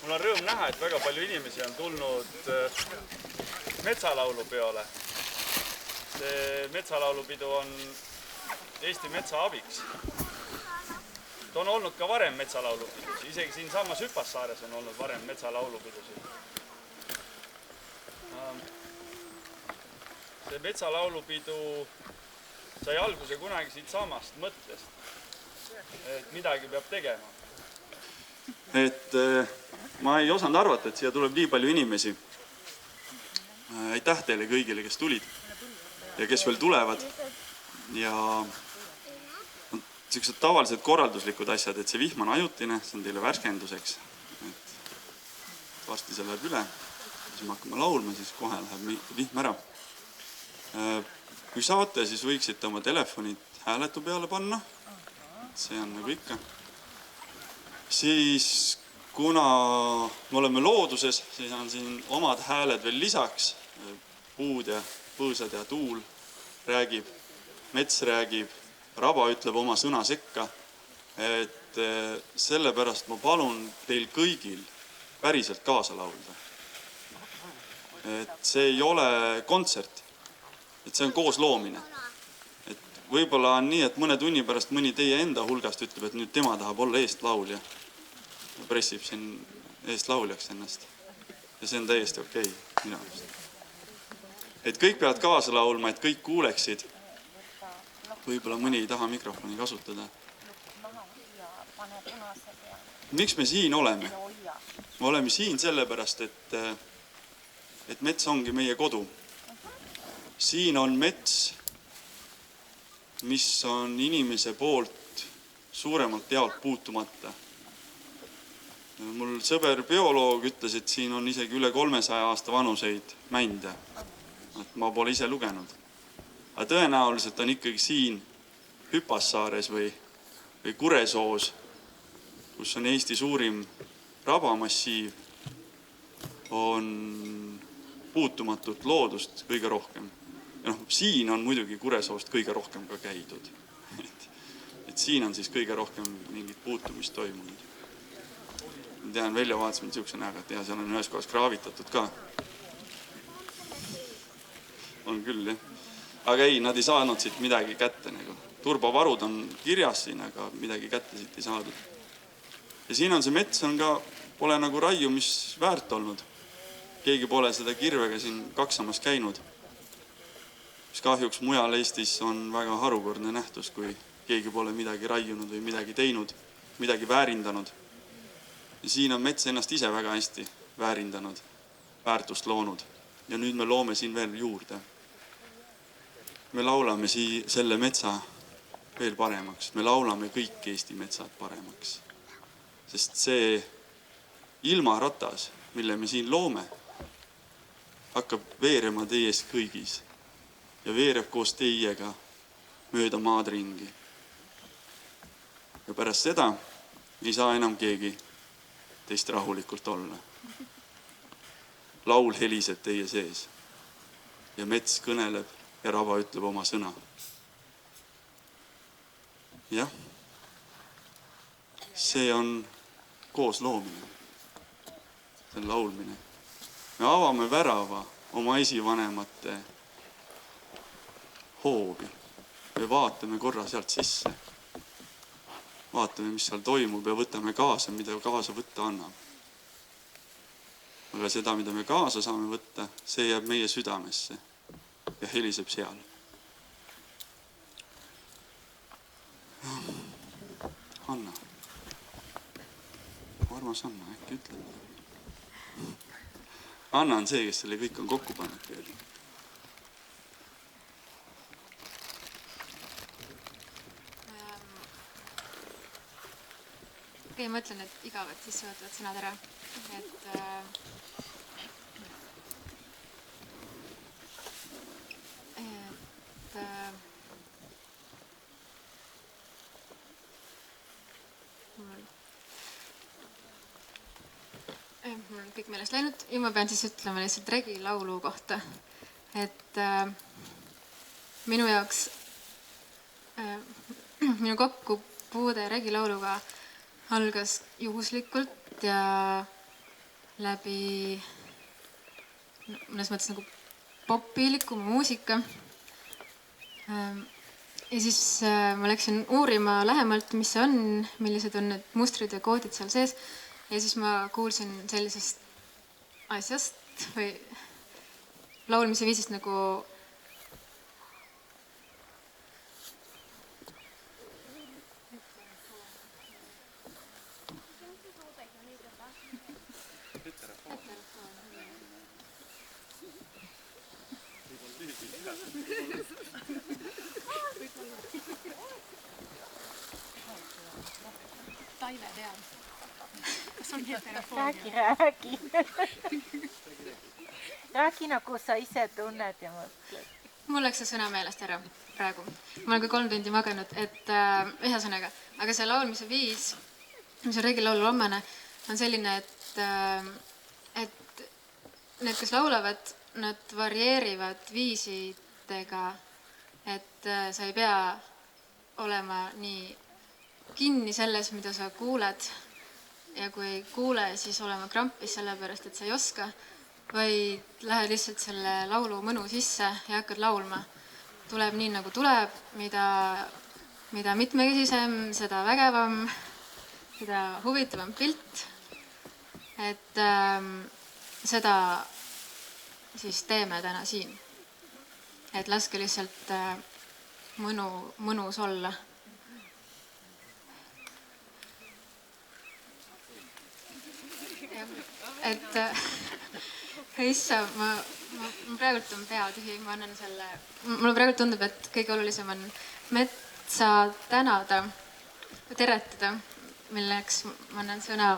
Mul on rõõm näha, et väga palju inimesi on tulnud metsalaulu peale. See metsalaulupidu on Eesti metsa abiks. Ta on olnud ka varem metsalaulupidusi. Isegi siin samas Hüpassaares on olnud varem metsalaulupidusi. See metsalaulupidu sai alguse kunagi siit samast mõttest, et midagi peab tegema. Et ma ei osanud arvata, et siia tuleb nii palju inimesi. Aitäh teile kõigile, kes tulid ja kes veel tulevad. Ja sellised tavalised korralduslikud asjad, et see vihm on ajutine, see on teile värskenduseks. Et varsti see läheb üle, siis me hakkame laulma, siis kohe läheb vihm ära. Kui saate, siis võiksite oma telefonid hääletu peale panna. See on nagu ikka. Siis kuna me oleme looduses, siis on siin omad hääled veel lisaks. Puud ja põõsad ja tuul räägib, mets räägib, raba ütleb oma sõna sekka. Et sellepärast ma palun teil kõigil päriselt kaasa laulda. Et see ei ole kontsert, et see on koos loomine. Et võib-olla on nii, et mõne tunni pärast mõni teie enda hulgast ütleb, et nüüd tema tahab olla eestlaulja. Ja pressib siin eestlauljaks ennast. Ja see on täiesti okei, minu arust. Et kõik peavad kaasa laulma, et kõik kuuleksid. Võib-olla mõni ei taha mikrofoni kasutada. Miks me siin oleme? Me oleme siin sellepärast, et mets ongi meie kodu. Siin on mets, mis on inimese poolt suuremalt jaolt puutumata. Mul sõber bioloog ütles, et siin on isegi üle 300 aasta vanuseid mände. Et ma pole ise lugenud. Aga tõenäoliselt on ikkagi siin Hüpassaares või Kuresoos, kus on Eesti suurim rabamassiiv, on puutumatut loodust kõige rohkem. Ja siin on muidugi Kuresoost kõige rohkem ka käidud. Et siin on siis kõige rohkem mingit puutumist toimunud. Ma tean, välja vaatasime niisuguse näega, et seal on ühes kohas kraavitatud ka. On küll, jah. Aga ei, nad ei saanud siit midagi kätte. Turbavarud on kirjas siin, aga midagi kätte siit ei saadud. Ja siin on see mets, pole nagu raiumisväärt olnud. Keegi pole seda kirvega siin kaksamas käinud. Mis kahjuks mujal Eestis on väga harukordne nähtus, kui keegi pole midagi raiunud või midagi teinud, midagi väärindanud. Ja siin on mets ennast ise väga hästi väärindanud, väärtust loonud. Ja nüüd me loome siin veel juurde. Me laulame selle metsa veel paremaks. Me laulame kõik Eesti metsad paremaks. Sest see ilmaratas, mille me siin loome, hakkab veerema teies kõigis. Ja veereb koos teiega mööda maad ringi. Ja pärast seda ei saa enam keegi teist rahulikult olla. Laul heliseb teie sees ja mets kõneleb ja raba ütleb oma sõna. Jah, see on koos loomine, see on laulmine. Me avame värava oma esivanemate hoovi. Me vaatame korra sealt sisse. Vaatame, mis seal toimub ja võtame kaasa, mida kaasa võtta annab. Aga seda, mida me kaasa saame võtta, see jääb meie südamesse ja heliseb seal. Anna. Armas Anna, äkki ütleme. Anna on see, kes selle kõik on kokku pannud. Okei, ma ütlen, et igavad sissejuhatavad sõnad ära. Mul on kõik meelest läinud ja ma pean siis ütlema lihtsalt Regi laulu kohta. Et minu jaoks minu kokkupuude Regi lauluga algas juhuslikult ja läbi mõnes mõttes nagu popilikuma muusika. Ja siis ma läksin uurima lähemalt, mis see on, millised on need mustrid ja koodid seal sees. Ja siis ma kuulsin sellisest asjast või laulmise viisist nagu Taive teab. Kas on heterofoonia? Räägi. Räägi nagu sa ise tunned ja mõtled. Mul läks see sõna meelest ära praegu. Ma olen ka 3 tundi maganud, et ühesõnaga. Aga see laulmise viis, mis on regilaulu omane, on selline, et need, kes laulavad, nad varieerivad viisidega, et sa ei pea olema nii kinni selles, mida sa kuuled. Ja kui ei kuule, siis olema krampis sellepärast, et sa ei oska, vaid lähed lihtsalt selle laulu mõnu sisse ja hakkad laulma. Tuleb nii, nagu tuleb, mida mitmekesisem, seda vägevam, seda huvitavam pilt. Et seda siis teeme täna siin. Et laske lihtsalt mõnus olla. Et issa, ma praegult on pea tühi, ma annan selle, mulle praegult tundub, et kõige olulisem on metsa tänada, teretada, milleks ma annan sõna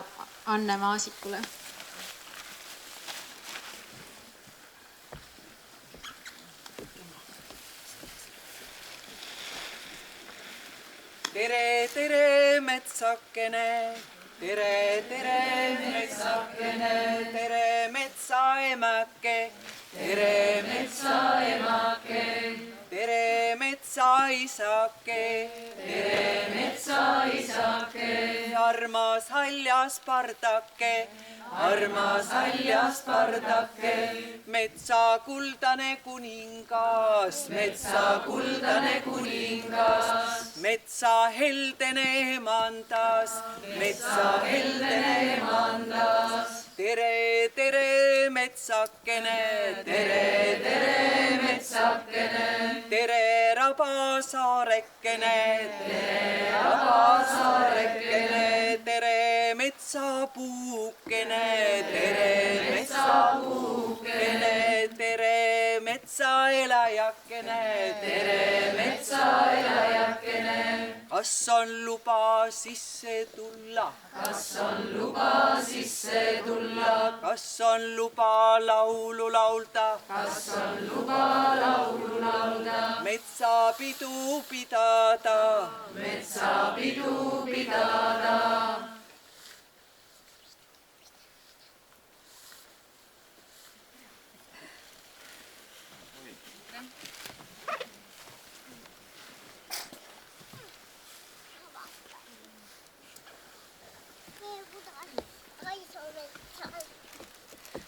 Anne Maasikule. Tere, tere, metsakene! Tere, tere, metsakene, tere, metsaemäke, tere, metsaemake, tere, metsaisake, tere, metsaisake, armas haljas pardake, armas haljas pardake, metsa kuldane kuningas, metsa kuldane kuningas, metsa heldene emandas, metsa heldene emandas. Tere, tere, metsakene, tere, tere, metsakene, tere, rabasaarekene, tere, rabasaarekene, tere, metsapuukene, tere, metsapuukene, tere, metsaelajakene, tere, metsaelajakene. Kas on luba sisse tulla? Kas on luba sisse tulla? Kas on luba laulu laulda? Kas on luba laulu laulda? Metsapidu pidada. Metsapidu pidada.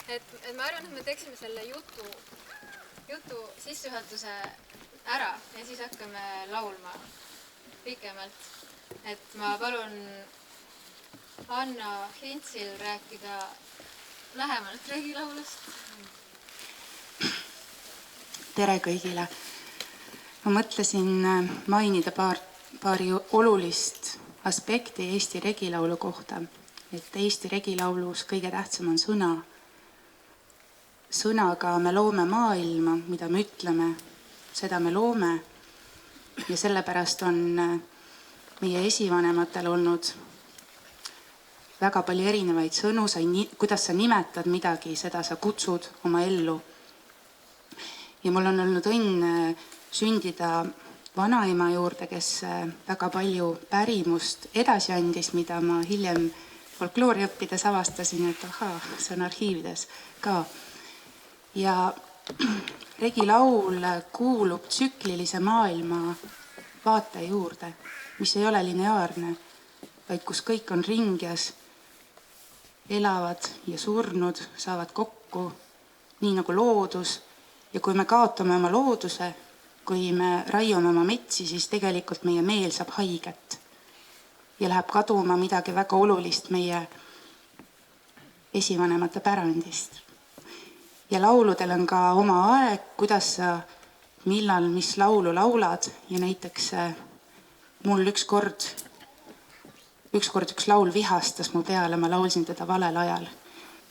Et ma arvan, et me teeksime selle jutu sissejuhatuse ära ja siis hakkame laulma pikemalt. Et ma palun Anna Hintsil rääkida lähemalt regilaulust. Tere kõigile! Ma mõtlesin mainida paari olulist aspekti Eesti regilaulu kohta. Et Eesti regilaulus kõige tähtsam on sõna. Sõnaga me loome maailma, mida me ütleme, seda me loome. Ja sellepärast on meie esivanematel olnud väga palju erinevaid sõnu, kuidas sa nimetad midagi, seda sa kutsud oma ellu. Ja mul on olnud õnn sündida vanaema juurde, kes väga palju pärimust edasi andis, mida ma hiljem folkloori õppides avastasin, et ahaa, see on arhiivides ka. Ja regilaul kuulub tsüklilise maailma vaate juurde, mis ei ole lineaarne, vaid kus kõik on ringjas elavad ja surnud saavad kokku, nii nagu loodus. Ja kui me kaotame oma looduse, kui me raiume oma metsi, siis tegelikult meie meel saab haiget. Ja läheb kaduma midagi väga olulist meie esivanemate pärandist. Ja lauludel on ka oma aeg, kuidas sa millal mis laulu laulad. Ja näiteks mul ükskord üks laul vihastas mu peale, ma laulsin teda valel ajal.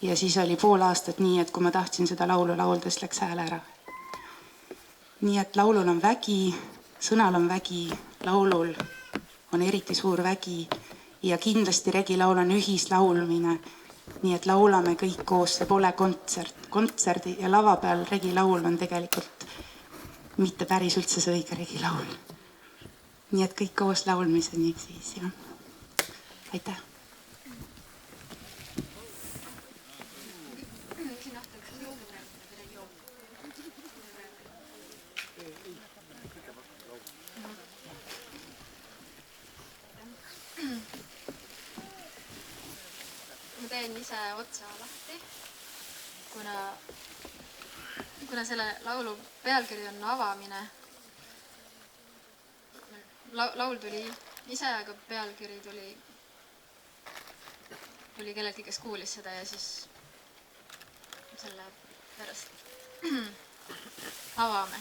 Ja siis oli pool aastat nii, et kui ma tahtsin seda laulu laulda, siis läks hääl ära. Nii et laulul on vägi, sõnal on vägi, laulul on eriti suur vägi ja kindlasti regilaul on ühislaulmine. Nii et laulame kõik koos, see pole kontserdi ja lava peal regilaul on tegelikult mitte päris üldse see õige regilaul. Nii et kõik koos laulmiseni siis, jah. Aitäh! Ma teen ise otsa lahti, kuna selle laulu pealkiri on avamine. Laul tuli ise, aga pealkiri tuli kellelgi, kes kuulis seda ja siis selle pärast avame.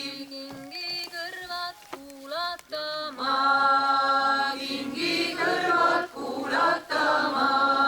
Kingi kõrvad kuulata. kingi kõrvad kuulatama.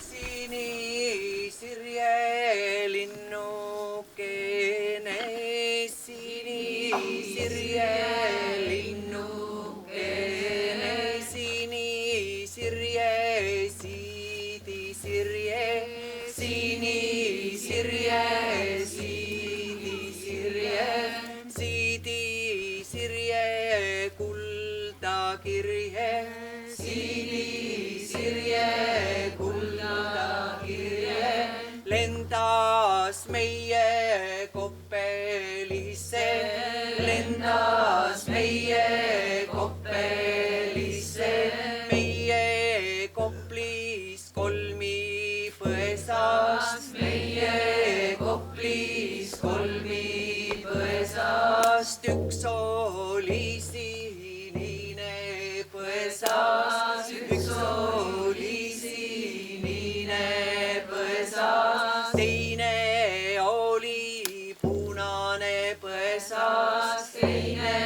Sinisirje linnukene, sinisirje linnukene, sinisirje, siidisirje, sinisirje, siidisirje, siidisirje kuldakirje, sinisirje kuldakirje, lendas meie koppelisse, lendas meie koppelisse, meie Koplis kolmipõesas, meie Koplis kolmipõesast, üks oli sinine põesas, üks oli sinine põesas, teine oli punane põesas, teine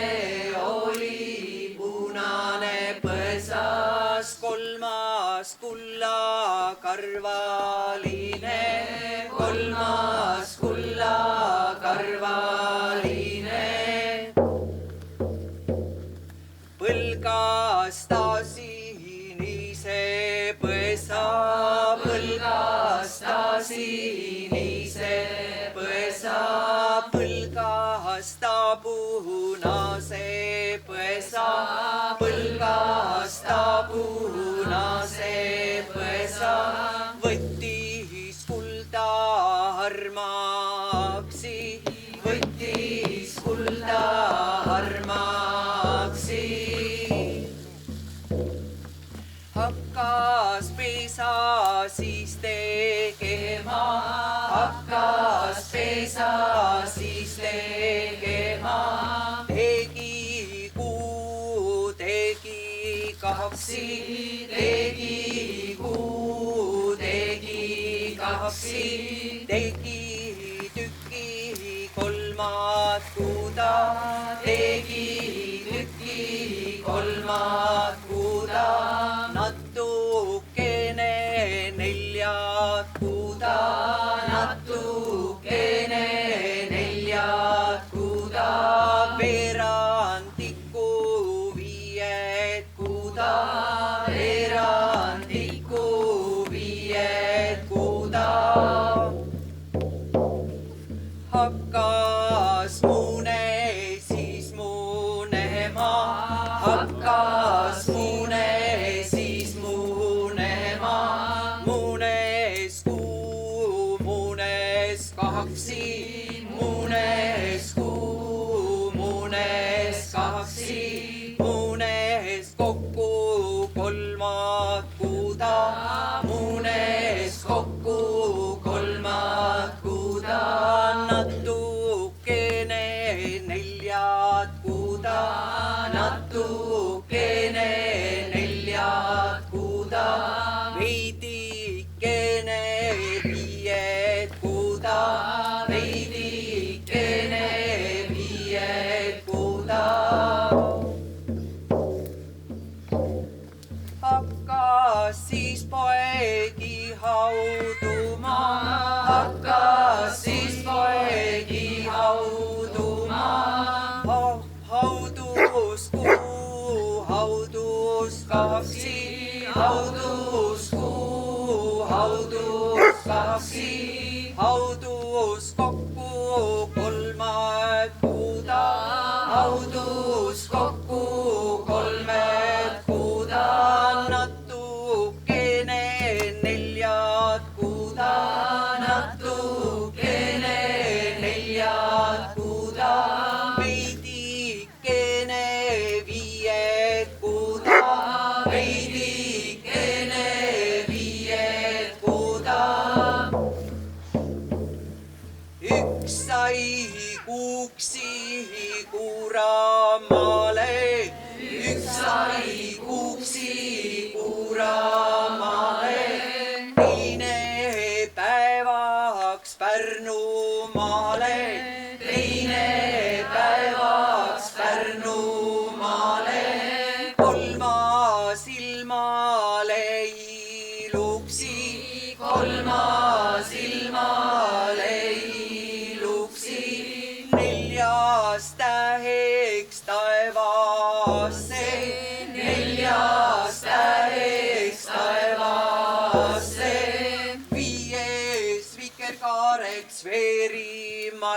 oli punane põesas, kolmas kullakarvaline, kolmas kullakarvaline, põlgas ta sinise põesa, põlgas ta sinise põesa, põlgas ta punase põesa, põlgas ta punase põesa, võttis kulda harmaksi, võttis kulda harmaksi, hakkas pesa siis tegema, hakkas pesa siis tegema, tegi kuu, tegi kaksi, tegi kuu, tegi kaksi, tegi tüki kolmat kuuda, tegi tüki kolmat kuuda, natukene neljat kuuda, natukene neljat kuuda, veerandiku viiet kuuda, veerandiku viiet kuuda, hakkas mune siis munema, hakkas mune siis munema, munes kuu, munes kaksi, munes kuu, munes kaksi, munes kokku kolmat kuuda, munes kokku kolmat kuuda, natukene neljat kuuda, natukene neljat kuuda, veidikene viiet kuuda, veidikene viiet kuuda, hakkas siis poegi hauduma, hakkas siis poegi hauduma, haudus kuu, haudus kaksi, haudus kuu, haudus kaksi, haudus kokku kolmat kuuda, haudus kokku kolmet kuuda, natukene neljat kuuda, natukene neljat kuuda, veidikene viiet kuuda, veidikene viiet kuuda, üks sai kuuksi kuuramale, üks sai kuuksi kuuramale, teine päevaks Pärnumaale, teine päevaks Pärnumaale, kolmas ilma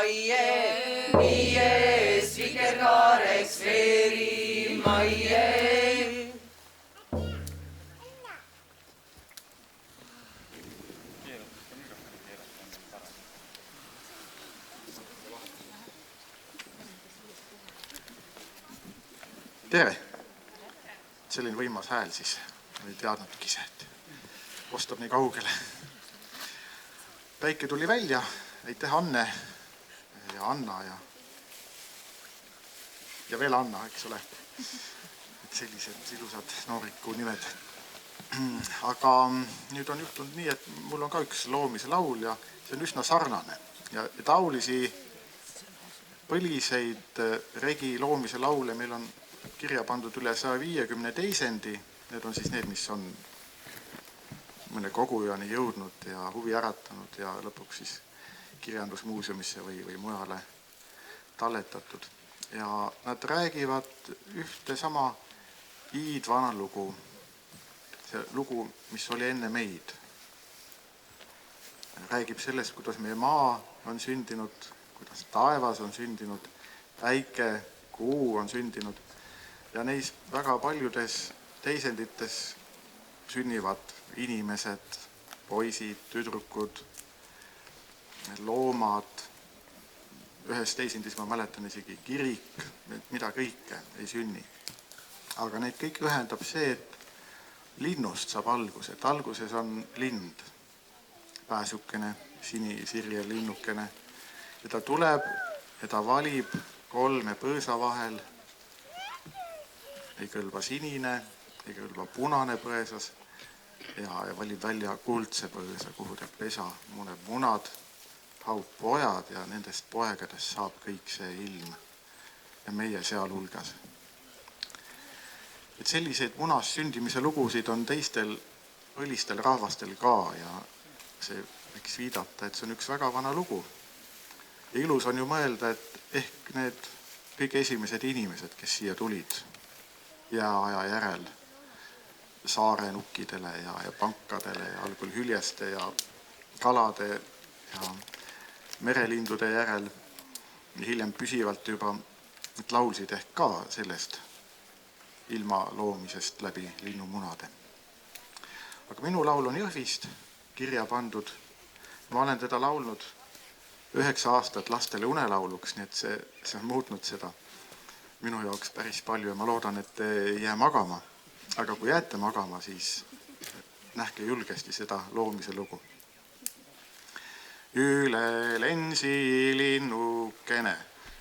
maie, viies vikerkaareks veeri maie. Tere! Selline võimas hääl siis. Ei teadnudki ise, et kostab nii kaugele. Päike tuli välja. Aitäh Anne ja Anna ja veel Anna, eks ole. Et sellised ilusad nooriku nimed. Aga nüüd on juhtunud nii, et mul on ka üks loomise laul ja see on üsna sarnane. Ja taolisi põliseid regi loomise laule meil on kirja pandud üle 150 teisendi. Need on siis need, mis on mõne kogujani jõudnud ja huvi äratanud ja lõpuks siis kirjandusmuuseumisse või mujale talletatud. Ja nad räägivad ühte sama iidvana lugu. See lugu, mis oli enne meid. Räägib sellest, kuidas meie maa on sündinud, kuidas taevas on sündinud, päike, kuu on sündinud. Ja neis väga paljudes teisendites sünnivad inimesed, poisid, tüdrukud, loomad. Ühes teisendis ma mäletan isegi kirik, mida kõike ei sünni. Aga neid kõik ühendab see, et linnust saab alguse. Et alguses on lind, pääsukene, sinisirje linnukene. Ja ta tuleb ja ta valib 3 põõsa vahel. Ei kõlba sinine, ei kõlba punane põõsas ja valib välja kuldse põõsa, kuhu teeb pesa, muneb munad, haub pojad ja nendest poegadest saab kõik see ilm ja meie seal hulgas. Et selliseid munast sündimise lugusid on teistel põlistel rahvastel ka ja see võiks viidata, et see on üks väga vana lugu. Ja ilus on ju mõelda, et ehk need kõige esimesed inimesed, kes siia tulid jääaja järel saare nukkidele ja pankadele ja algul hüljeste ja kalade ja merelindude järel ja hiljem püsivalt juba, et laulsid ehk ka sellest ilma loomisest läbi linnumunade. Aga minu laul on Jõhvist kirja pandud. Ma olen teda laulnud 9 aastat lastele unelauluks, nii et see on muutnud seda minu jaoks päris palju ja ma loodan, et ei jää magama. Aga kui jääte magama, siis nähke julgesti seda loomise lugu. Üle lensi linnukene,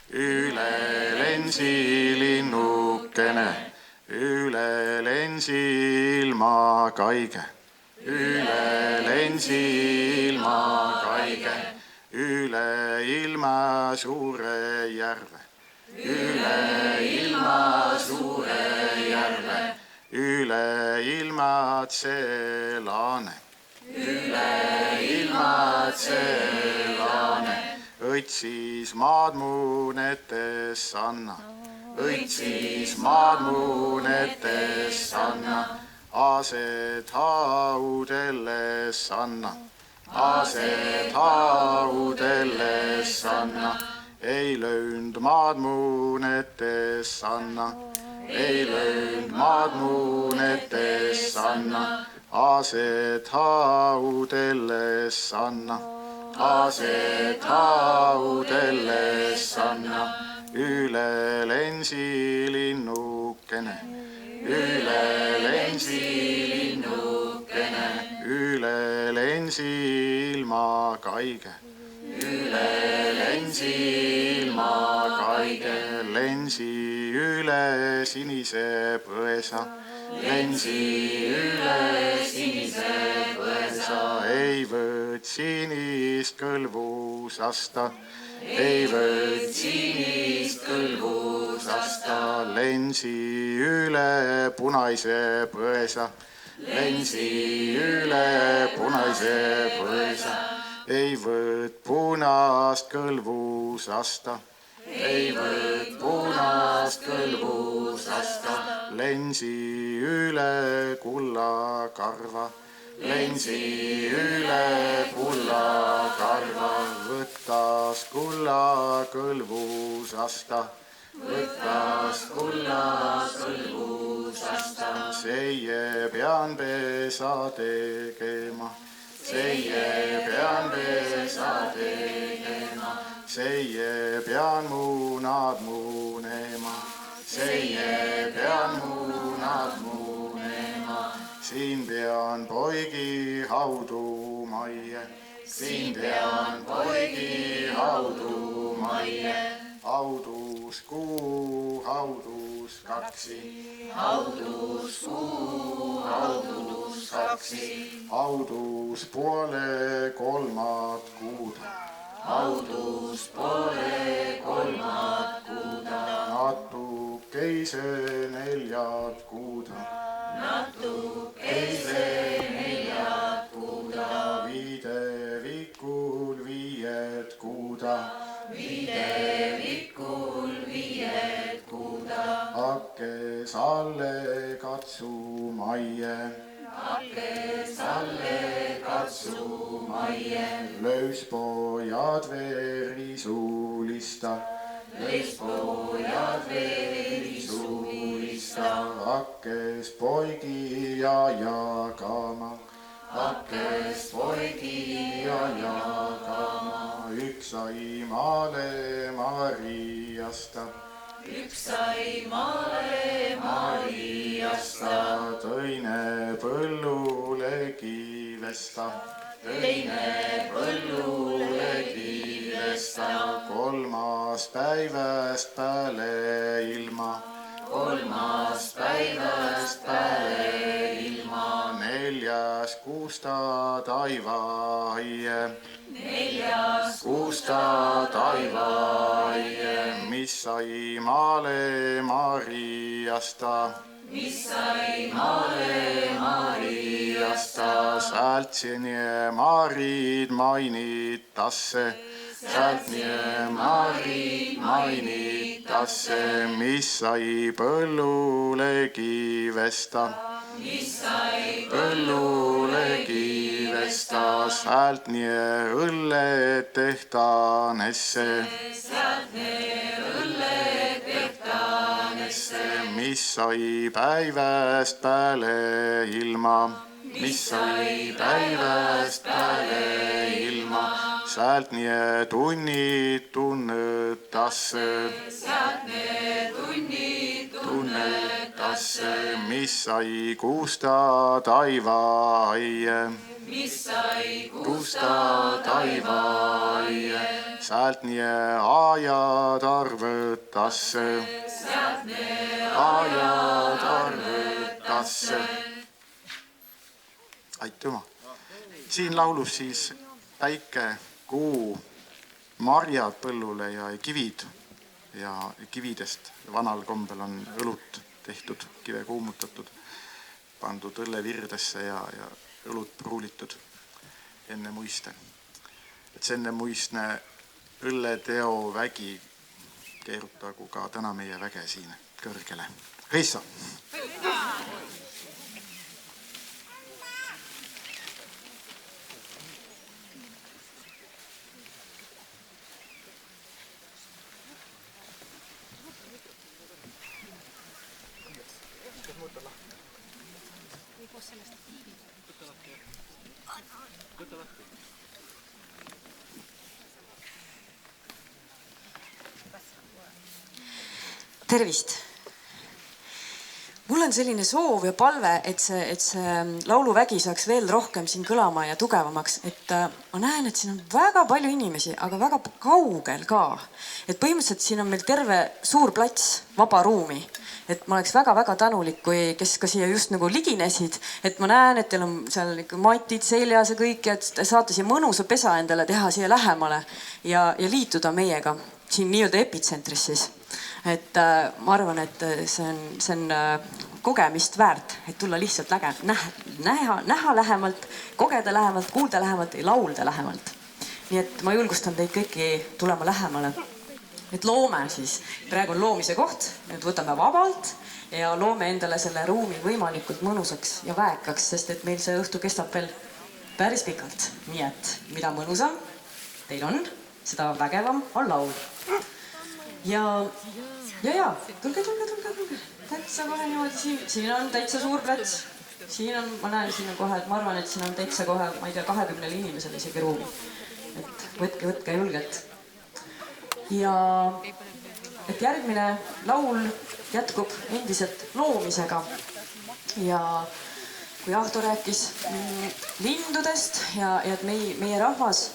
üle lensi linnukene, üle lensi ilma kaige, üle lensi ilma kaige, üle ilma suure järve, üle ilma suure järve, üle ilma tselane, üle ilma tselane, õitsis maad mun etes anna, õitsis maad mun etes anna, aset haudelles anna, aset haudelles anna, ei löönd maad mun etes anna, ei löönd maad mun etes anna, aset haudelles anna, aset haudelles anna, üle lensi linnukene, üle lensi linnukene, üle lensi ilma kaige, üle lensi ilma kaige, lensi üle sinise põesa, lensi üle sinise põesa, ei võt sinist kõlvus asta, ei võt sinist kõlvus asta, lensi üle punaise põesa, lensi üle punaise põesa, ei võt punast kõlvus asta, ei võt punast kõlvus asta, lensi üle kulla karva, lensi üle kullakarva, võttas kulla kõlvusasta, võttas kulla kõlvusasta. Seie pean pesa tegema, seie pean pesa tegema, seie pean munad munema, seie pean munad munema. Siin pean poigi haudu majje, siin pean poigi haudu majje. Haudus kuu, haudus kaksi, haudus kuu, haudus kaksi. Haudus poole kolmat kuuda, haudus poole kolmat kuuda. Natukeise neljat kuuda, natukeise neljat kuuda. Videvikul viiet kuuda, videvikul viiet kuuda. Hakkes alle katsu majje, hakkes alle katsu majje. Lööspojad verisulista, lööspojad verisulista. Hakkes poigi ja jagama, hakkes poigi ja jagama. Üks sai maale Mariasta, üks sai maale Mariasta. Tõine põllule kivesta, tõine põllule kivesta. Kolmas päivast pääle ilma, kolmas päivast pääle ilma. Neljas kuusta taivaie, neljas kuusta taivaie. Mis sai maale Mariasta, mis sai maale Mariasta. Sealt sinne Marid mainitasse, sealt nii Marid mainitasse. Mis sai põllule kivesta, mis sai põllule kivesta. Sealt nii õlle tehtanesse, sealt nii õlle tehtanesse. Mis sai päivast pääle ilma, mis sai päivast pääle ilma. Sealt nii tunnid tunnetasse, sealt nii tunnid tunnetasse. Mis sai kuusta taivaie, mis sai kuusta taivaie. Sealt nii ajad arvõtasse, sealt nii ajad arvõtasse. Aitüma. Siin laulus siis päike, kuu, marjad põllule ja kivid. Ja kividest vanal kombel on õlut tehtud, kive kuumutatud, pandud õllevirdesse ja õlut pruulitud enne muiste. Et see enne muistne õlleteo vägi keerutagu ka täna meie väge siin kõrgele. Reissa! Tervist! Mul on selline soov ja palve, et see lauluvägi saaks veel rohkem siin kõlama ja tugevamaks. Et ma näen, et siin on väga palju inimesi, aga väga kaugel ka. Et põhimõtteliselt siin on meil terve suur plats, vaba ruumi. Et ma oleks väga-väga tänulik, kes ka siia just nagu liginesid. Et ma näen, et teil on seal matid seljas ja kõik, et saate siia mõnusa pesa endale teha siia lähemale ja liituda meiega siin nii-öelda epitsentris siis. Et ma arvan, et see on kogemist väärt, et tulla lihtsalt näha lähemalt, kogeda lähemalt, kuulda lähemalt ja laulda lähemalt. Nii et ma julgustan teid kõiki tulema lähemale. Et loome siis, praegu on loomise koht, nüüd võtame vabalt ja loome endale selle ruumi võimalikult mõnusaks ja väekaks, sest et meil see õhtu kestab veel päris pikalt. Nii et mida mõnusam teil on, seda vägevam on laul. Ja tulge. Täitsa kohe niimoodi siin on täitsa suur plats. Siin on, ma näen, siin on kohe, et ma arvan, et siin on täitsa kohe, ma ei tea, 20 inimesel isegi ruumi. Et võtke julgelt. Ja et järgmine laul jätkub endiselt loomisega. Ja kui Ahto rääkis lindudest ja et meie rahvas,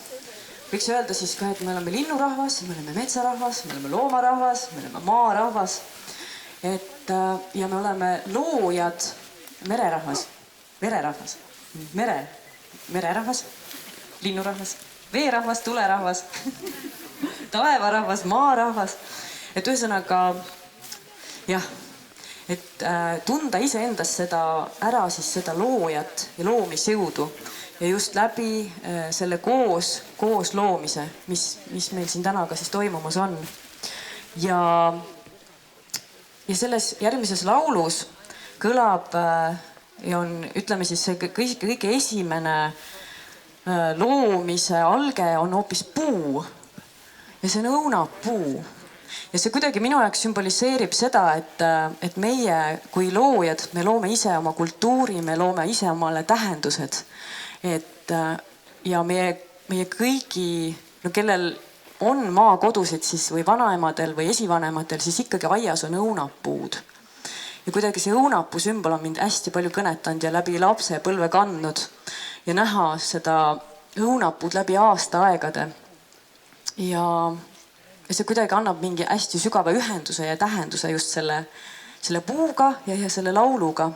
võiks öelda siis ka, et me oleme linnurahvas, me oleme metsarahvas, me oleme loomarahvas, me oleme maarahvas. Ja me oleme loojad, mererahvas, linnurahvas, veerahvas, tulerahvas, taevarahvas, maarahvas. Et ühesõnaga, jah, et tunda iseendas ära siis seda loojat ja loomisjõudu ja just läbi selle koos loomise, mis meil siin täna ka siis toimumas on. Ja selles järgmises laulus kõlab ja on, ütleme siis see kõige esimene loomise alge on hoopis puu ja see on õunapuu. Ja see kuidagi minu jaoks sümboliseerib seda, et meie kui loojad, me loome ise oma kultuuri, me loome ise omale tähendused. Ja meie kõigi, kellel on maakodusid siis või vanaemadel või esivanematel, siis ikkagi aias on õunapuud. Ja kuidagi see õunapuu sümbol on mind hästi palju kõnetanud ja läbi lapsepõlve kandnud ja näha seda õunapuud läbi aastaaegade. Ja see kuidagi annab mingi hästi sügava ühenduse ja tähenduse just selle puuga ja selle lauluga.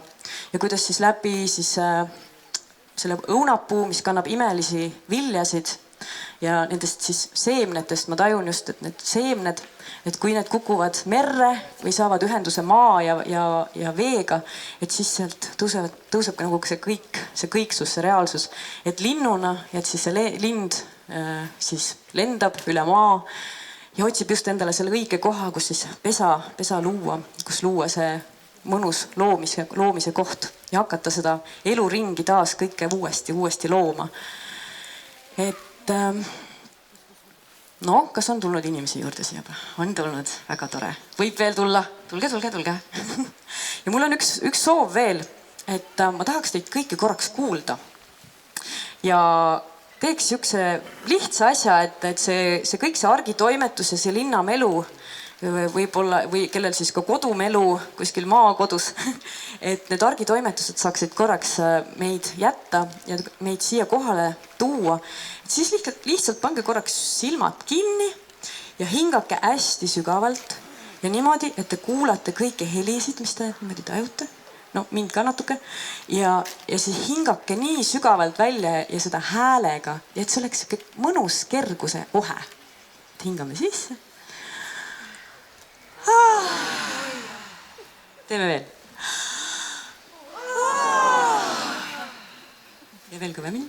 Ja kuidas siis läbi selle õunapuu, mis kannab imelisi viljasid ja nendest siis seemnetest ma tajun just, et need seemned, et kui need kukuvad merre või saavad ühenduse maa ja veega, et siis sealt tõuseb nagu see kõiksus, see reaalsus. Et linnuna, et siis see lind siis lendab üle maa ja otsib just endale selle õige koha, kus siis pesa luua, kus luua see mõnus loomise koht ja hakata seda eluringi taas kõike uuesti looma. Et kas on tulnud inimesi juurde siia? On tulnud, väga tore. Võib veel tulla. Tulge. Ja mul on üks soov veel, et ma tahaks teid kõiki korraks kuulda. Ja teeks siukse lihtsa asja, et see kõik see argitoimetus ja see linnamelu võib-olla või kellel siis ka kodumelu kuskil maakodus, et need argitoimetused saaksid korraks meid jätta ja meid siia kohale tuua. Et siis lihtsalt pange korraks silmad kinni ja hingake hästi sügavalt ja niimoodi, et te kuulate kõiki helisid, mis te niimoodi tajute. No mind ka natuke. Ja siis hingake nii sügavalt välja ja seda häälega, ja et see oleks mõnus kerguse ohe. Hingame sisse. Teeme veel. Ja veel kõvemini.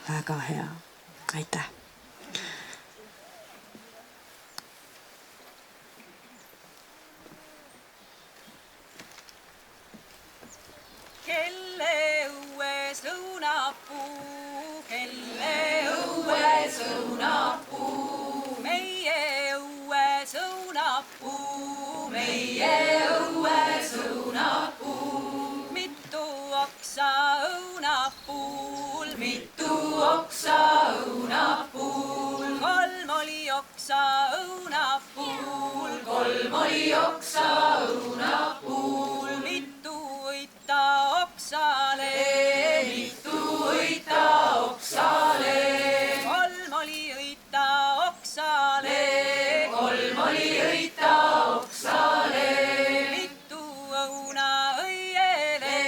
Väga hea. Aitäh. Kelle õues õunapuu, kelle õues õunapuu, meie õues õunapuu, meie õues õunapuu. Mitu oksa õunapuul, mitu oksa õunapuul, kolm oli oksa õunapuul, kolm oli oksa õunapuul. Mitu õita oksale, mitu õita oksale, kolm oli õita oksale, kolm oli õita oksale. Mitu õuna õiele,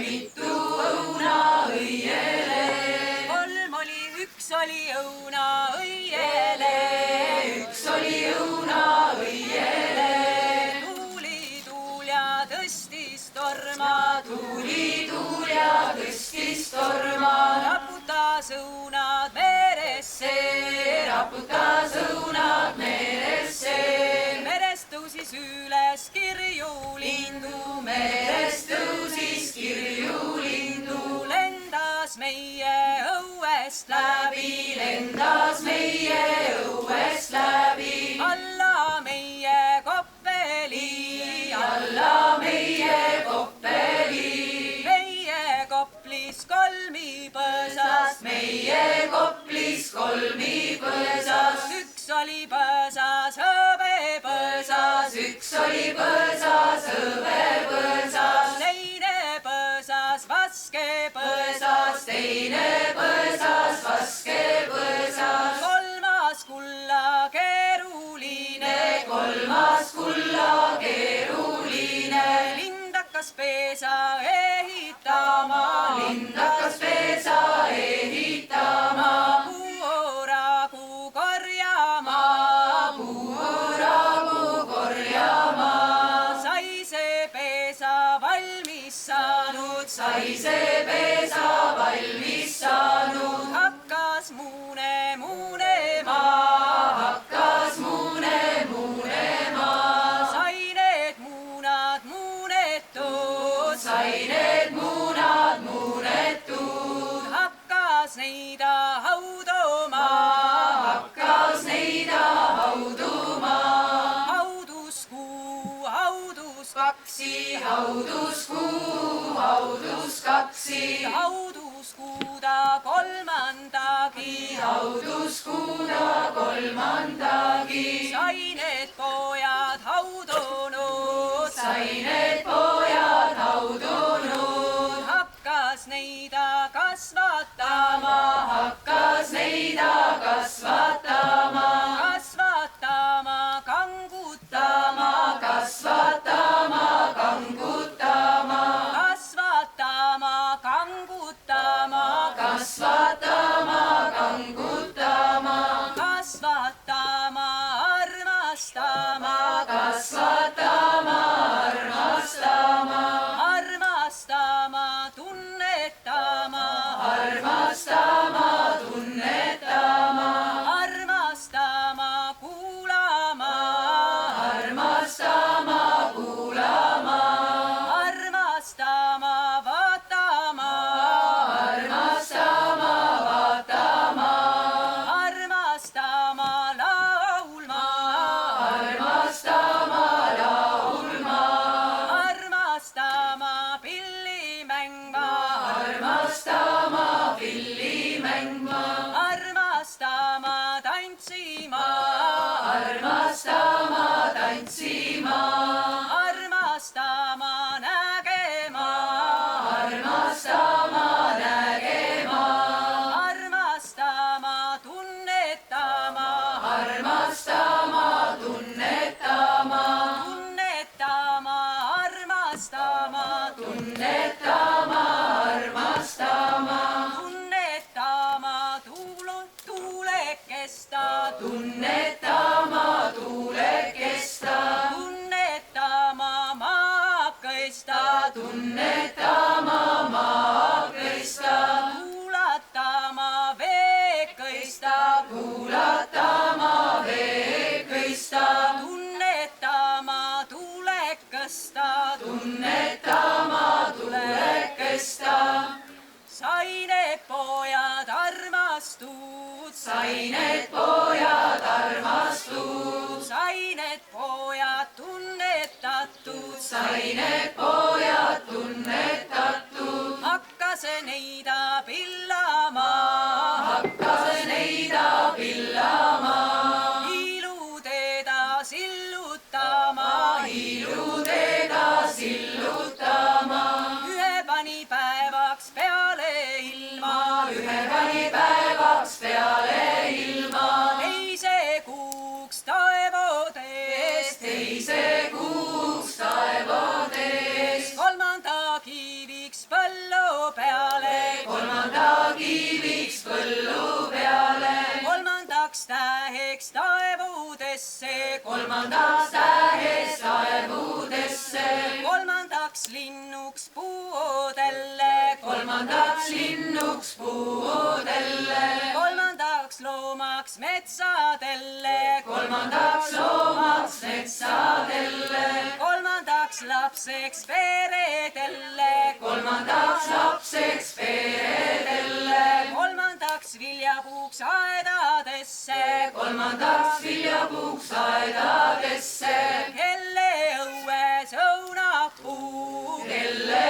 mitu õuna õiele, kolm oli, üks oli õuna õiele, üks oli õuna õiele. Tuuli tuul ja tõstis torma, tuuli tuul ja tõstis torma, raputas õunad meresse, raputas õunad meresse. Meres tõusis üles kirjulindu, merest tõusis kirjulindu, lendas meie õuest läbi, lendas meie õuest läbi, alla meie koppeli, alla meie koppeli. Meie Koplis kolmipõõsas, meie Koplis kolmipõõsas, üks oli põõsas hõbepõõsas, üks oli põõsas hõbepõõsas, teine põõsas vaskepõõsas, teine põõsas vaskepõõsas, kolmas kulla keeruline, kolmas kulla keeruline, lind hakkas peesa ehitama, lind hakkas peesa ehitama, puuragu korjama, puuragu korjama, sai see peesa valmis saanud, sai see peesa valmis saanud, hakkas muune muunema, hakkas muune muunema, sai need muunad muunetud, sai need muunad muunetud, hakkas neida hauduma, hakkas neida hauduma, hauduskuu, hauduskaksi, hauduskuu, hauduskaksi, hauduskuuda kolmandagi, hauduskuuda kolmandagi, sai need pojad haudunud, sai need pojad haudunud, hakkas neida kasvatama, hakkas neida kasvatama, kasvatama, kangutama, kasvatama, kangutama, kasvatama, kangutama, kasvatama, kangutama, kasvatama, armastama, kasvatama, armastama, armastama, tunnetama, armastama, tunnetama, armastama, kuulama, armastama, kuulama, armastama, vaatama, armastama, vaatama, armastama, laulma, armastama, laulma, armastama, pilli mängma, armastama, pilli mängma, armastama, tantsima, armastama, tantsima, armastama, nägema, armastama, nägema, armastama, tunnetama, armastama, tunnetama, tunnetama, armastama, tunnetama, armastama, tunnetama, tuulekesta, tunnetama, tuulekesta, tunnetama, maakõista, tunnetama, maakõista, kuulatama, veekõista, kuulatama, veekõista, tunnetama, tulekõsta, tunnetama, tulekõsta, sai need pojad armastud, sai need pojad armastud, sai need pojad tunnetatud, sai need pojad tunnetatud, hakkas neida pillama, hakkas neida pillama, hiiluteda sillutama, hiiluteda sillutama, ühe pani päevaks peale ilma, ühe pani päevaks peale ilma, teise kuuks taevoteest, teise kuuks taevoteest, kolmanda kiiviks põllu peale, kolmanda kiiviks põllu peale, kolmandaks täheks taevudesse, kolmandaks täheks taevudesse, kolmandaks linnuks puudelle, kolmandaks linnuks puudelle, kolmandaks loomaks metsadelle, kolmandaks loomaks metsadelle, kolmandaks lapseks peredelle, kolmandaks lapseks peredelle, kolmandaks viljapuuks aedadesse, kolmandaks viljapuuks aedadesse, kelle õues õunapuu, kelle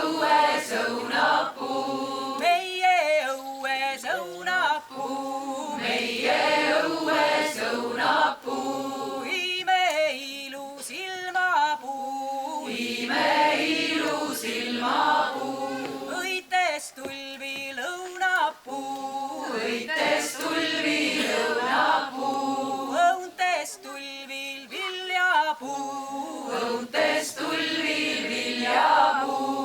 õues õunapuu, meie õues õunapuu, meie õues õunapuu, imeilus ilmapuu, imeilus ilmapuu, õites tulvil õunapuu, õites tulvil õunapuu, õuntes tulvil viljapuu, õuntes tulvil viljapuu.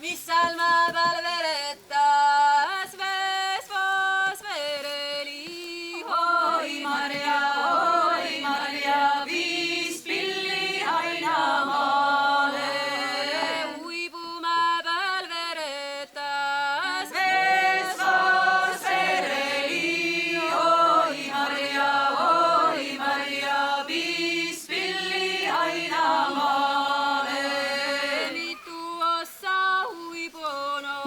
mis seal maa peal veretas, Vespas vereli. Oi Maria, viis pilli Ainamaale. Uibumaa peal veretas, Vespas vereli. Oi Maria, viis pilli Ainamaale. Mitu ossa uibono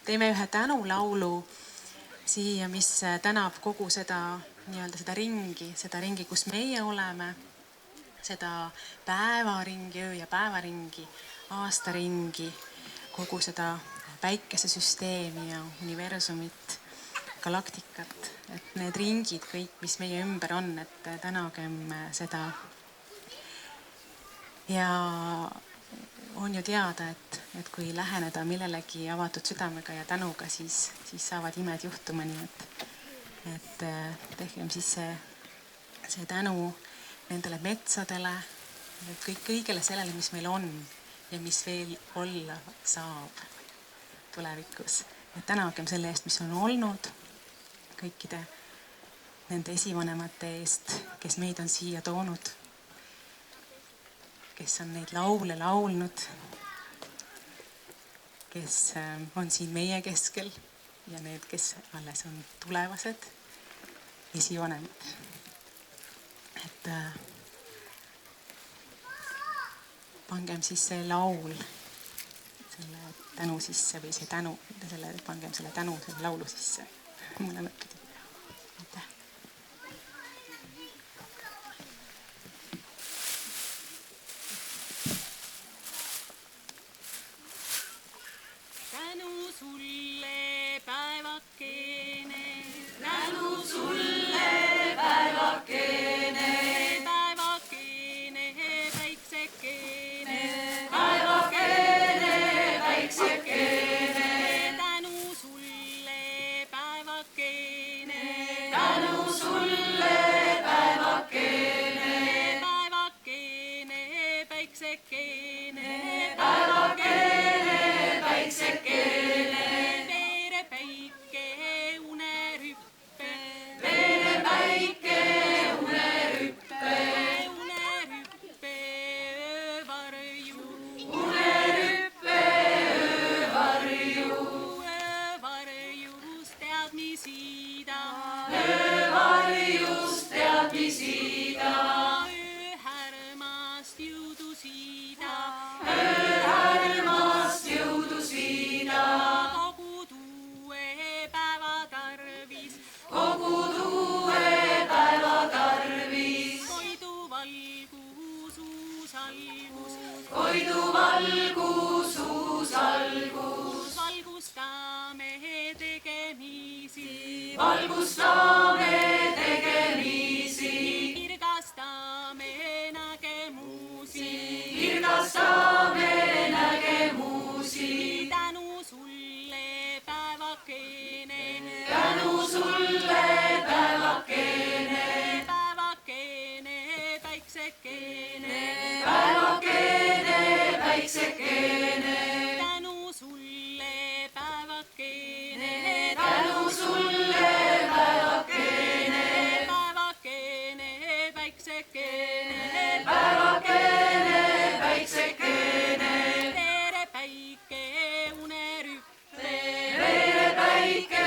teeme ühe tänulaulu siia, mis tänab kogu seda nii-öelda seda ringi, kus meie oleme, seda päevaringi, öö ja päevaringi, aastaringi, kogu seda päikesesüsteemi ja universumit, galaktikat, et need ringid kõik, mis meie ümber on, et tänagem seda. Ja on ju teada, et kui läheneda millelegi avatud südamega ja tänuga, siis saavad imed juhtuma, nii et tehkem siis see tänu nendele metsadele, kõigele sellele, mis meil on ja mis veel olla saab tulevikus. Et tänagem selle eest, mis on olnud, kõikide nende esivanemate eest, kes meid on siia toonud, kes on neid laule laulnud, kes on siin meie keskel ja need, kes alles on tulevased esivanemad. Et pangem siis see laul selle tänu sisse või see tänu, pangem selle tänu selle laulu sisse. Mõlemad pidi. Aitäh. Tänu sulle päevakene, tänu sulle päevakene, päevakene, päiksekene, päevakene, päiksekene, tänu sulle päevakene, tänu sulle päevakene, päevakene, päiksekene, päevakene, päiksekene, veerepäike unerüppe, veerepäike unerüppe, unerüppe öövarju, unerüppe öövarju, öövarjus teadmisida, öövarjus teadmisida, ööhärmast jõudusida, ööhärmast jõudusida, kogu tuue päeva tarvis, kogu tuue päeva tarvis, koidu valgus uusalgus, koidu valgus uusalgus, valgustame tegemisi, valgustame tegemisi, kirgastame nägemusi, kirgastame nägemusi, tänu sulle päevakene, tänu sulle päevakene, päevakene, päiksekene, päevakene, päiksekene, tänu sulle päevakene, tänu sulle päevakene, päevakene, päiksekene, päevakene, päiksekene, veerepäike unerüppe, veerepäike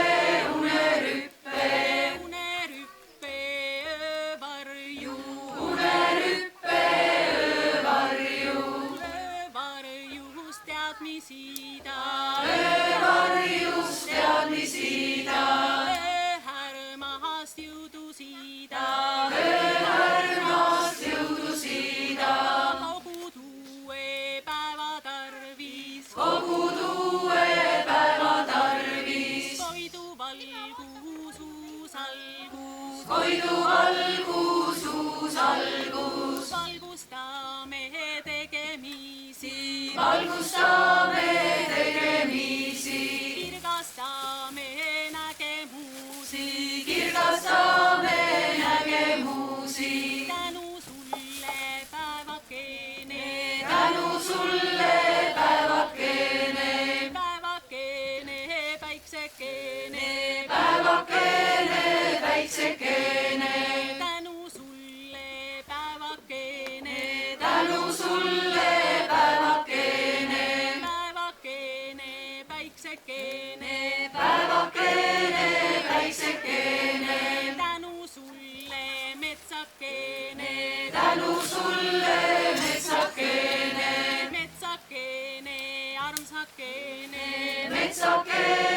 unerüppe, unerüppe öövarju, unerüppe öövarju, öövarjus teadmisida, öövarjus teadmisida, ööhärmast jõudusida, ööhärmast jõudusida, kogu tuue päeva tarvis, kogu tuue päeva tarvis, koidu valgus uusalgus, koidu valgus uusalgus, valgustame tegemisi, valgustame tegemisi, kirgastame nägemusi, kirgastame nägemusi, tänu sulle päevakene, tänu sulle päevakene, päevakene, päiksekene, päevakene, päiksekene, tänu sulle päevakene, tänu sulle päevakene, päevakene, päiksekene, päevakene, päiksekene, tänu sulle metsakene, tänu sulle metsakene, metsakene, armsakene, metsakene.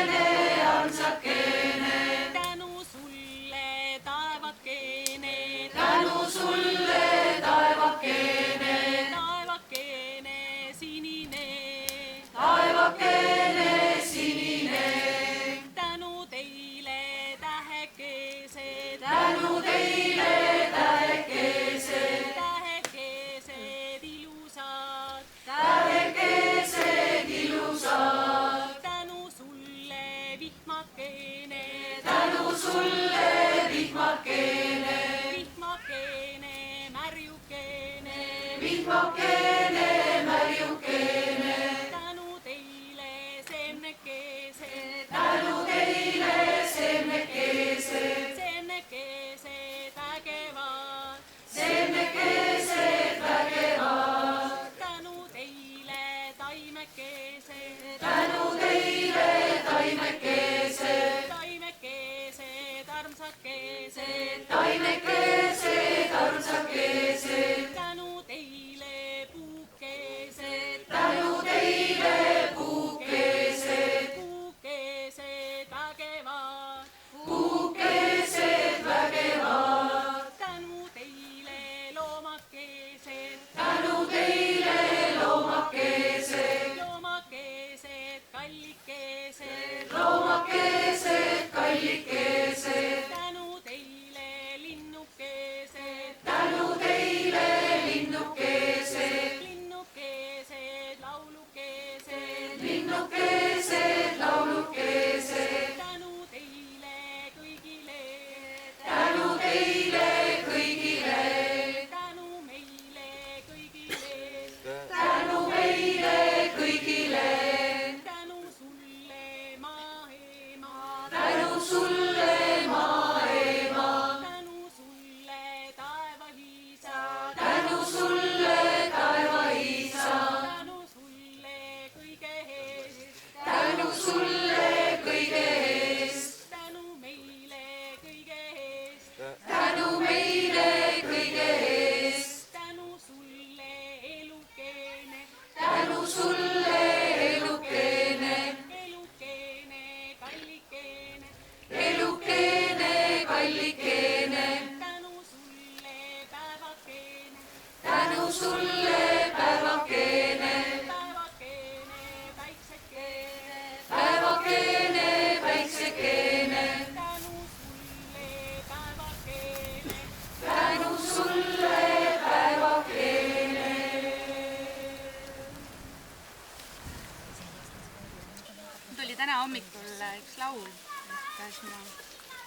Tuli täna hommikul üks laul, et siis ma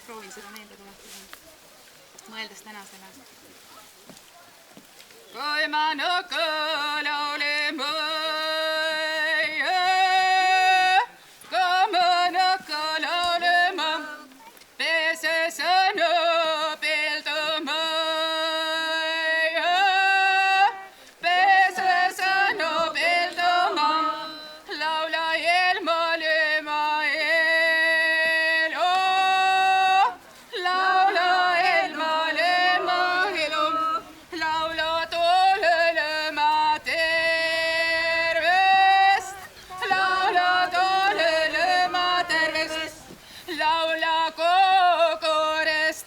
proovin seda meelde tuletada, mõeldes tänasele. Kui ma nõkõl olin mõie, kui ma nõkõl olin ma, peses õnõ peeldu mõie, peses õnõ peeldu ma, laula ilma lüma elu, laula ilma lüma elu, laula tollele tervest, laula tollele tervest, laula kokorest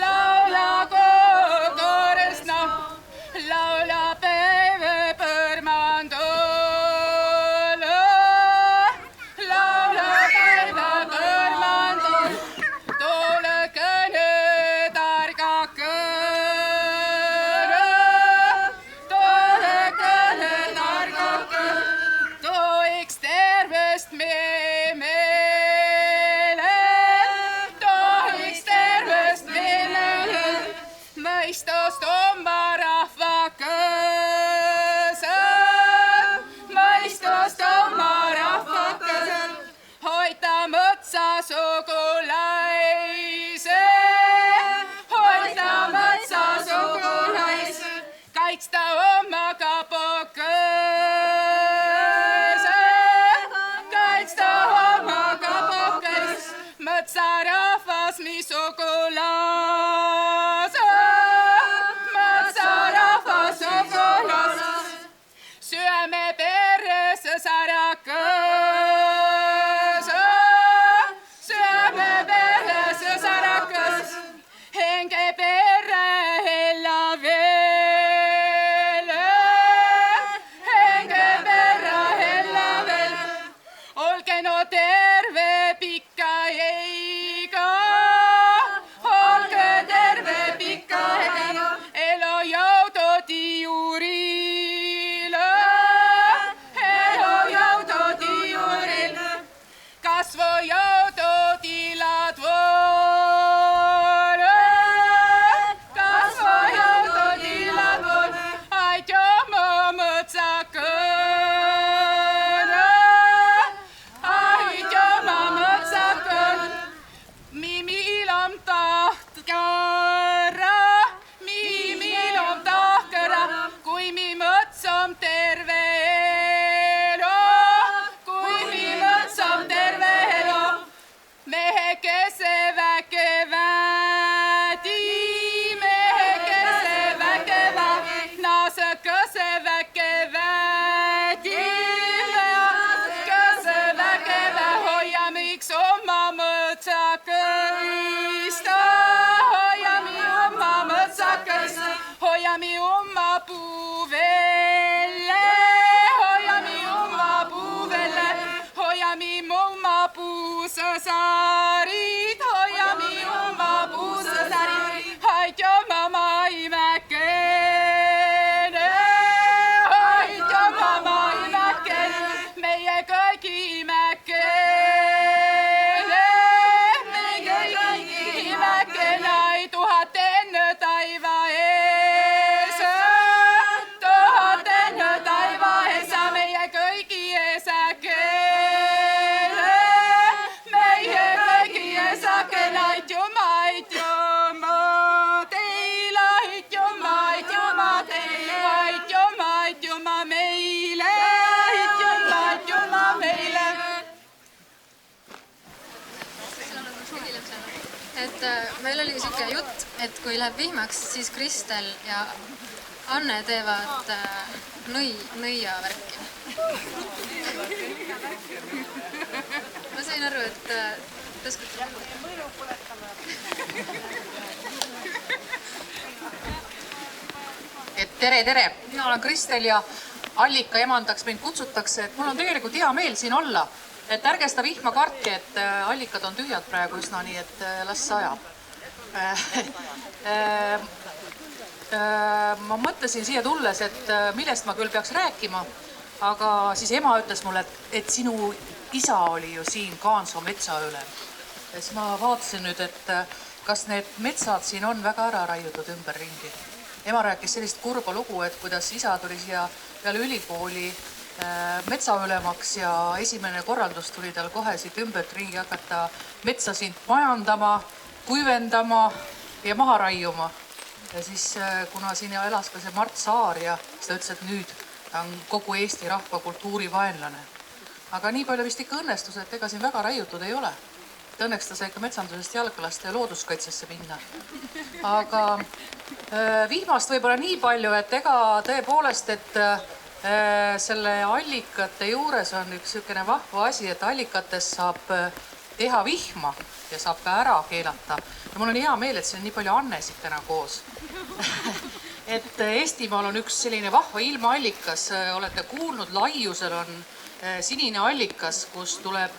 laula kokorest laula päeva põrmandol, laula päeva põrmandol, toole kõne targa kõne, toole kõne targa kõne, toiks tervest meie meele, toiks tervest meele, mõistust oma rahva kõse, mõistust oma rahva kõse, hoida mõtsa sugulaise, hoida mõtsa sugulaise, kaitsta oma kapo kõse, kaitsta oma kapo kõse, mõtsa rahvas mi sugulase, mõtsa rahvas sugulase, süöme perre sõsara kõse, süöme perre sõsara kõse, henge perre hella veel, henge perre hella veel, olge no terve pikka eiga, meil oli siuke jutt, et kui läheb vihmaks, siis Kristel ja Anne teevad nõiavärki. Ma sain aru, et tõskate. Et tere! Mina olen Kristel ja Allika emandaks mind kutsutakse, et mul on tegelikult hea meel siin olla. Et ärge seda vihma kartke, et allikad on tühjad praegu üsna, nii et las sajab. Ma mõtlesin siia tulles, et millest ma küll peaks rääkima, aga siis ema ütles mulle, et sinu isa oli ju siin Kaansoo metsaülem. Ja siis ma vaatasin nüüd, et kas need metsad siin on väga ära raiutud ümberringi. Ema rääkis sellist kurba lugu, et kuidas isa tuli siia peale ülikooli metsaülemaks ja esimene korraldus tuli tal kohe siit ümberringi hakata metsa siin majandama, kuivendama ja maha raiuma. Ja siis, kuna siin elas ka see Mart Saar ja siis ta ütles, et nüüd ta on kogu Eesti rahva kultuurivaenlane. Aga nii palju vist ikka õnnestus, et ega siin väga raiutud ei ole. Õnneks ta sai ka metsandusest jalglast ja looduskaitsesse minna. Aga vihmast võib-olla nii palju, et ega tõepoolest, et selle allikate juures on üks sükene vahva asi, et allikates saab teha vihma ja saab ka ära keelata. Ja mul on hea meel, et siin on nii palju Annesid täna koos. Et Eestimaal on üks selline vahva ilmaallikas, olete kuulnud, Laiusel on sinine allikas, kus tuleb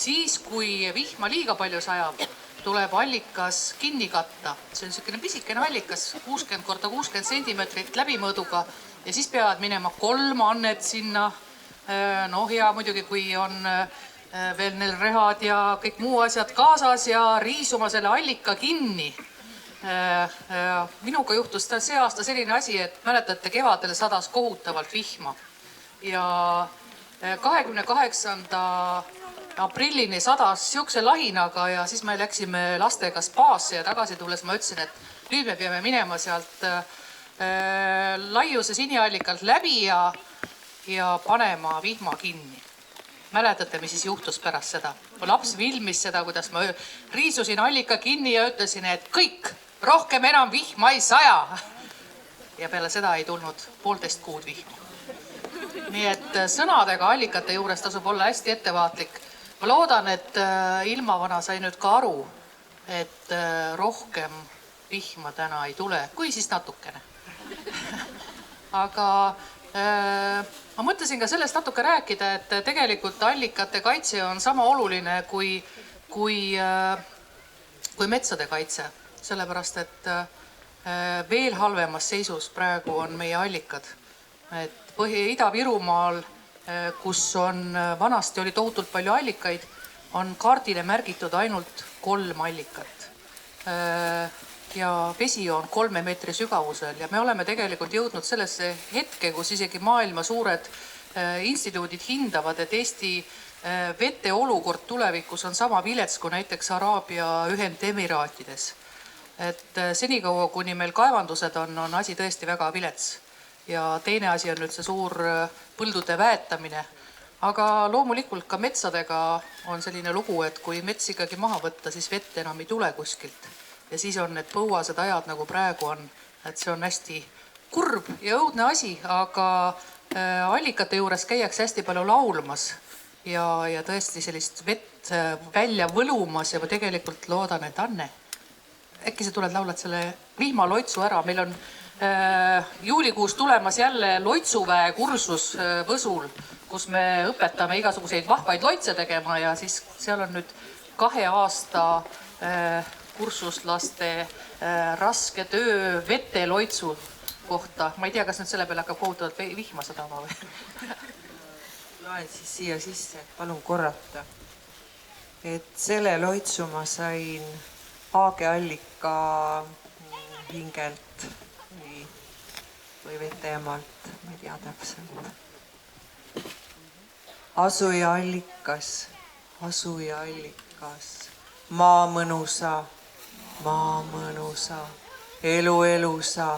siis, kui vihma liiga palju sajab, tuleb allikas kinni katta. See on selline pisikene allikas, 60 × 60 sentimeetrit läbimõõduga ja siis peavad minema 3 Annet sinna. Noh ja muidugi, kui on veel neil rehad ja kõik muu asjad kaasas ja riisuma selle allika kinni. Minuga juhtus see aasta selline asi, et mäletate, kevadel sadas kohutavalt vihma. Ja 28. aprillini sadas siukse lahinaga ja siis me läksime lastega spaasse ja tagasi tulles ma ütlesin, et nüüd me peame minema sealt Laiuse siniallikalt läbi ja panema vihma kinni. Mäletate, mis siis juhtus pärast seda? Laps filmis seda, kuidas ma riisusin allika kinni ja ütlesin, et kõik, rohkem enam vihma ei saja. Ja peale seda ei tulnud 1,5 kuud vihma. Nii et sõnadega allikate juures tasub olla hästi ettevaatlik. Ma loodan, et ilmavana sai nüüd ka aru, et rohkem vihma täna ei tule, kui siis natukene. Aga ma mõtlesin ka sellest natuke rääkida, et tegelikult allikate kaitse on sama oluline kui metsade kaitse. Sellepärast, et veel halvemas seisus praegu on meie allikad. Et Ida-Virumaal, kus on vanasti oli tohutult palju allikaid, on kaardile märgitud ainult 3 allikat. Ja vesi on 3 meetri sügavusel ja me oleme tegelikult jõudnud sellesse hetke, kus isegi maailma suured instituudid hindavad, et Eesti vete olukord tulevikus on sama vilets kui näiteks Araabia Ühendemiraatides. Et senikaua, kuni meil kaevandused on asi tõesti väga vilets. Ja teine asi on nüüd see suur põldude väetamine. Aga loomulikult ka metsadega on selline lugu, et kui mets ikkagi maha võtta, siis vett enam ei tule kuskilt. Ja siis on need põuased ajad, nagu praegu on. Et see on hästi kurb ja õudne asi, aga allikate juures käiakse hästi palju laulmas ja tõesti sellist vett välja võlumas ja ma tegelikult loodan, et Anne, äkki sa tuled laulad selle vihmaloitsu ära. Meil on juulikuus tulemas jälle loitsuväe kursus Võsul, kus me õpetame igasuguseid vahvaid loitse tegema ja siis seal on nüüd 2 aasta kursuslaste raske töö veteloitsu kohta. Ma ei tea, kas nüüd selle peale hakkab kohutavalt vihma sadama või? Loen siis siia sisse, palun korrata. Et selle loitsu ma sain haageallika hingelt või veteemalt, ma ei tea täpselt. Asuja allikas, maa mõnusa, elu elusa,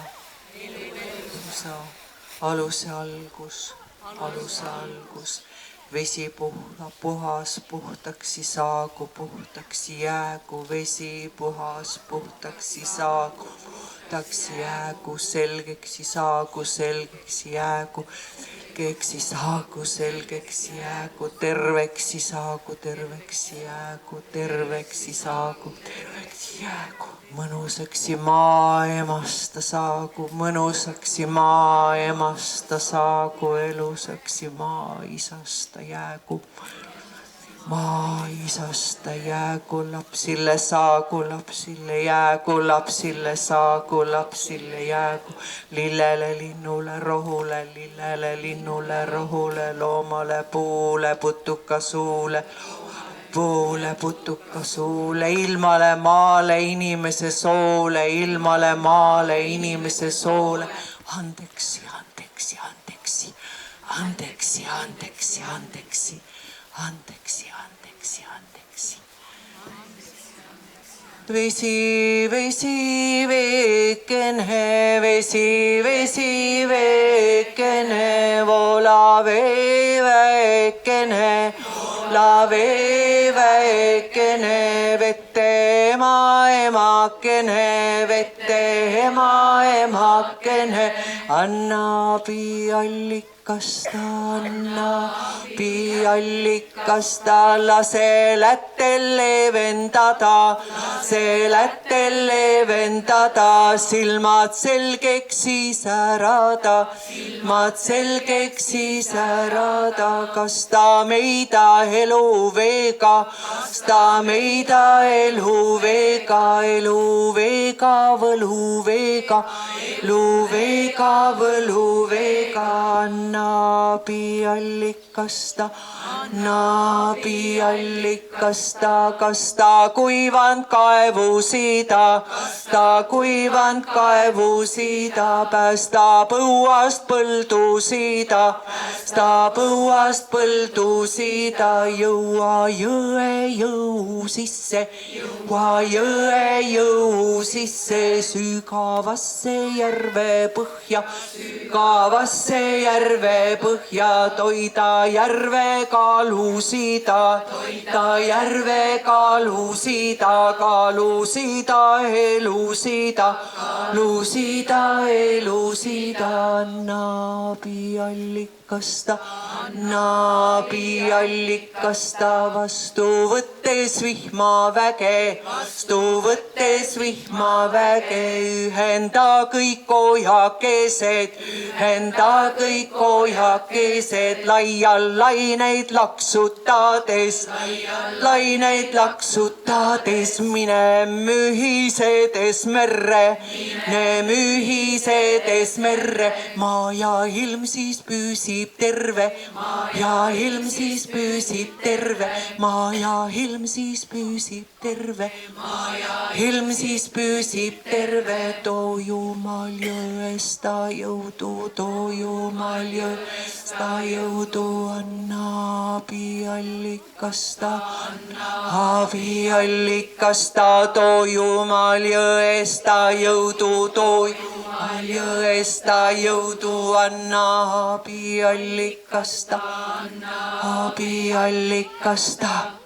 aluse algus, vesi puhas puhtaksi saagu, puhtaksi jäägu, vesi puhas puhtaksi saagu, puhtaksi jäägu, selgeksi saagu, selgeksi jäägu, selgeksi saagu, selgeksi jäägu, terveksi saagu, terveksi jäägu, terveksi saagu, terveksi jäägu. Mõnusaksi maaemasta saagu, mõnusaksi maaemasta saagu, elusaksi maaisasta jäägu. Maaisasta jäägu, lapsille saagu, lapsille jäägu, lapsille saagu, lapsille jäägu. Lillele, linnule, rohule, lillele, linnule, rohule, loomale, puule, putuka suule, puule, putuka suule, ilmale, maale, inimese soole, ilmale, maale, inimese soole. Andeksi, andeksi, andeksi, andeksi, andeksi, andeksi, andeksi, andeksi, andeksi. Vesi, vesi, veekene, vesi, vesi, veekene, vola vee, veekene, vola vee, veekene, vette ema, emakene, vette ema, emakene, anna piallikasta, anna piallikasta, lase lättel leevendada, lase lättel leevendada, silmad selgeksi särada, silmad selgeksi särada, kas ta meida eluveega, kas ta meida eluveega, eluveega, võluveega, eluveega, võluveega, anna piallikasta, anna piallikasta, kas ta kuivand kaevusida, kas ta kuivand kaevusida, päästa põuast põldusida, päästa põuast põldusida, jõua jõe jõu sisse, jõua jõe jõu sisse, sügavasse järve põhja, sügavasse järve põhja, toida järve kaalusida, toida järve kaalusida, kaalusida elusida, kaalusida elusida, anna piallikasta, anna piallikasta, vastu võttes vihmaväge, vastu võttes vihmaväge, ühenda kõik ojakesed, ühenda kõik ojakesed, laial laineid laksutades, laineid laksutades, mine mühisedes merre, mine mühisedes merre, maa ja ilm siis püsib terve, maa ja ilm siis püsib terve, maa ja ilm siis püsib terve, maa ja ilm siis püsib terve, too Jumal jõest ta jõudu, too Jumal jõest ta jõudu, anna piallikasta, anna piallikasta, too Jumal jõest ta jõudu, too Jumal jõest ta jõudu, anna piallikasta, anna piallikasta.